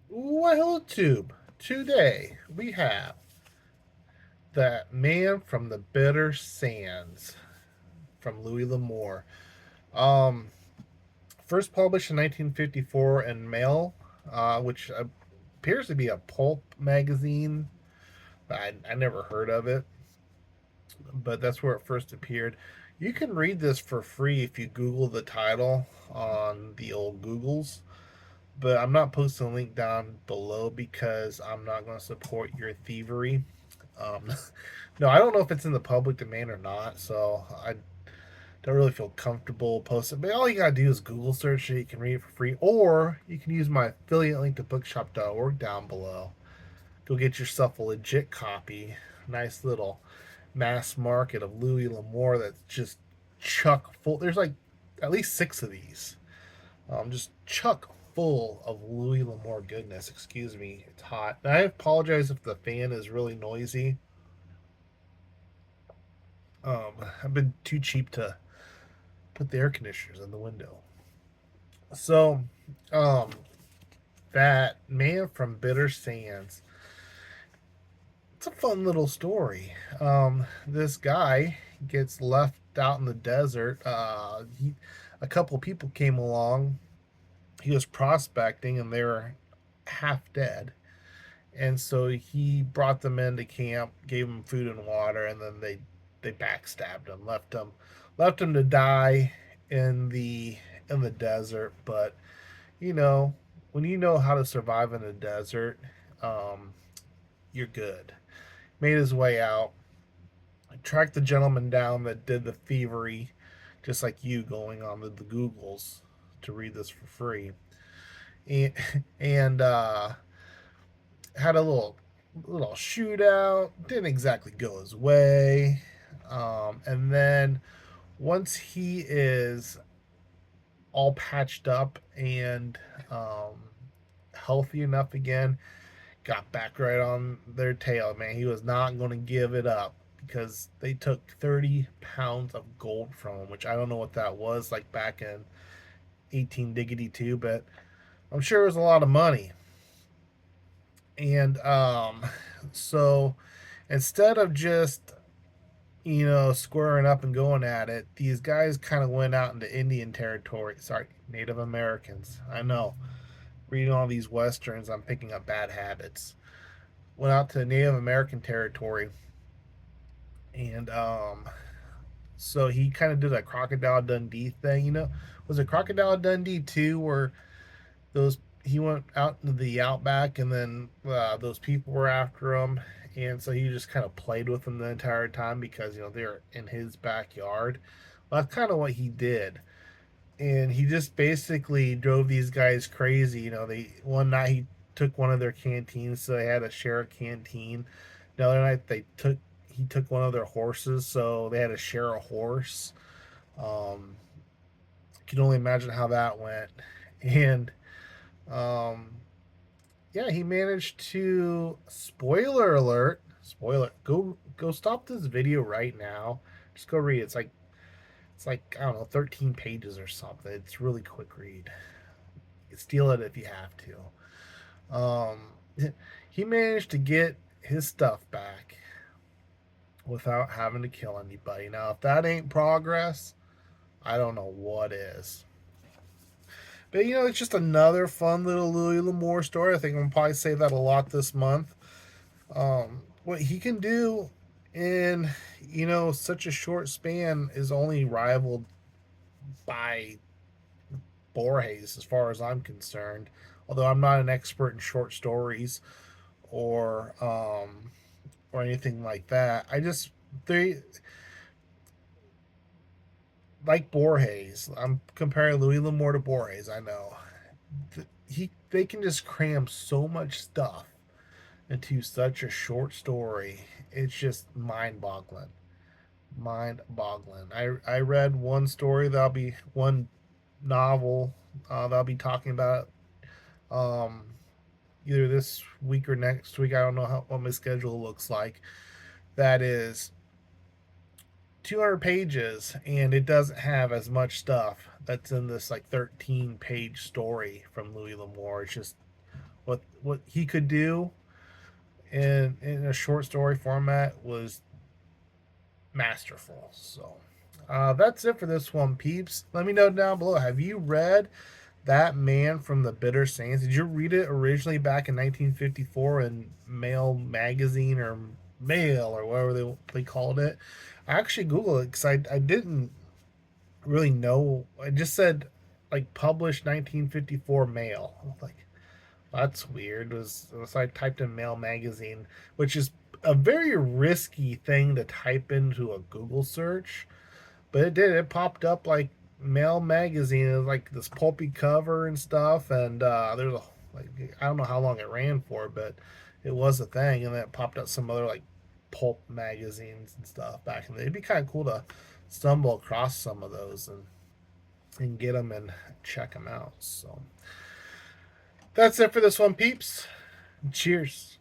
Well, Tube, today we have That Man from the Bitter Sands from Louis L'Amour. Um, First published in 1954 in Mail, which appears to be a pulp magazine. I never heard of it, but that's where it first appeared. You can read this for free if you Google the title on the old Googles, but I'm not posting a link down below because I'm not going to support your thievery. Um, no, I don't know if it's in the public domain or not, so I don't really feel comfortable posting. But all you gotta do is Google search it. You can read it for free, or you can use my affiliate link to bookshop.org down below. Go get yourself a legit copy. Nice little mass market of Louis L'Amour that's just chuck full. There's like at least six of these. Just chuck full of Louis L'Amour goodness. Excuse me, it's hot. And I apologize if the fan is really noisy. I've been too cheap to put the air conditioners in the window. So, um, that man from Bitter Sands. It's a fun little story. This guy gets left out in the desert. A couple people came along. He was prospecting, and they were half dead. And so he brought them into camp, gave them food and water, and then they backstabbed him, left him to die in the desert. But you know, when you know how to survive in a desert, um, you're good. Made his way out, tracked the gentleman down that did the thievery, just like you going on the Googles to read this for free, and, and had a little shootout. Didn't exactly go his way, and then once he is all patched up and healthy enough again, got back right on their tail, man. He was not going to give it up because they took 30 pounds of gold from him, which I don't know what that was like back in 18 diggity 2, but I'm sure it was a lot of money. And so instead of just, squaring up and going at it, these guys kind of went out into Indian territory. Sorry, Native Americans. I know. Reading all these westerns, I'm picking up bad habits. Went out to Native American territory, and so he kind of did a Crocodile Dundee thing. Was it Crocodile Dundee 2 where those he went out into the outback and then those people were after him, and so he just kind of played with them the entire time because they're in his backyard. Well, that's kind of what he did, and he just basically drove these guys crazy. They one night he took one of their canteens, so they had to share a canteen. The other night he took one of their horses, so they had to share a horse. Um, you can only imagine how that went, and um, yeah, he managed to. Spoiler alert! Spoiler. Go stop this video right now. Just go read. It's like I don't know, 13 pages or something. It's really quick read. Steal it if you have to. He managed to get his stuff back without having to kill anybody. Now, if that ain't progress, I don't know what is. But it's just another fun little Louis L'Amour story. I think I'm gonna probably say that a lot this month. What he can do in such a short span is only rivaled by Borges, as far as I'm concerned. Although I'm not an expert in short stories or or anything like that. They like Borges. I'm comparing Louis L'Amour to Borges. I know they can just cram so much stuff into such a short story. It's just mind-boggling. Mind-boggling. I read one story that'll be one novel that I'll be talking about um, either this week or next week. I don't know what my schedule looks like. That is 200 pages, and it doesn't have as much stuff that's in this like 13-page story from Louis L'Amour. It's just what he could do in a short story format was masterful. So that's it for this one, peeps. Let me know down below. Have you read That Man from the Bitter Saints? Did you read it originally back in 1954 in Mail magazine or Mail or whatever they called it? I actually googled it because I didn't really know. I just said like published 1954 Mail. I was like, that's weird. So I typed in Mail magazine, which is a very risky thing to type into a Google search, but it did. It popped up like Mail magazine. It was like this pulpy cover and stuff, and there's a like I don't know how long it ran for, but it was a thing, and then it popped up some other like pulp magazines and stuff back in the day. It'd be kind of cool to stumble across some of those and get them and check them out. So that's it for this one, peeps. Cheers.